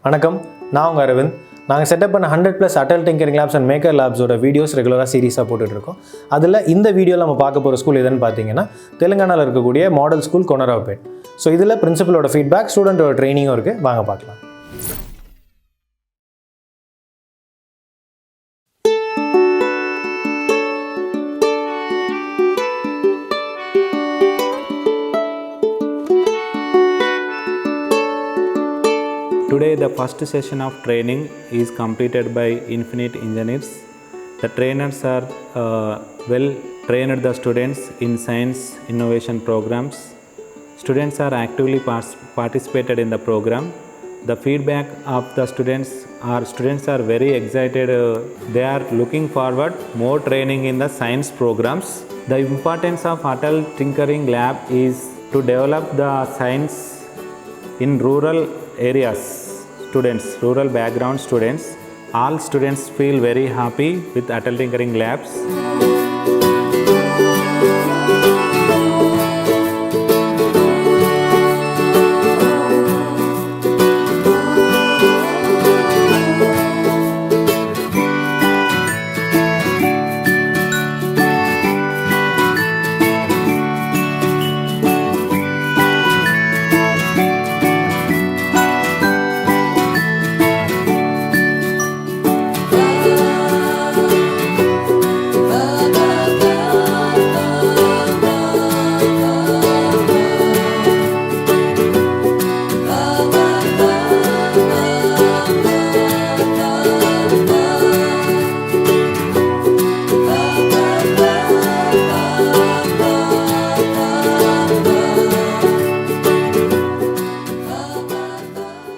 வணக்கம், நான் உங்கள் அரவிந்த். நாங்கள் செட்டப் பண்ண 100+ Atal Tinkering Labs and Maker Labs-ஓட வீடியோஸ் ரெகுலராக சீரிஸாக போட்டுட்ருக்கோம். அதில் இந்த வீடியோவில் நம்ம பார்க்க போகிற ஸ்கூல் எதுன்னு பார்த்தீங்கன்னா தெலுங்கானாவில் இருக்கக்கூடிய மாடல் ஸ்கூல் Konaraopet. ஸோ இதில் பிரின்சிபலோட ஃபீட்பேக், ஸ்டூடெண்ட்டோட ட்ரைனிங்கும் இருக்குது. வாங்க பார்க்கலாம். Today the first session of training is completed by Infinite Engineers. The trainers are well trained the students in science innovation programs. Students are actively participated in the program. The feedback of the students are very excited. They are looking forward more training in the science programs. The importance of Atal Tinkering Lab is to develop the science in rural areas. Rural background students, all students feel very happy with Atal Tinkering Labs.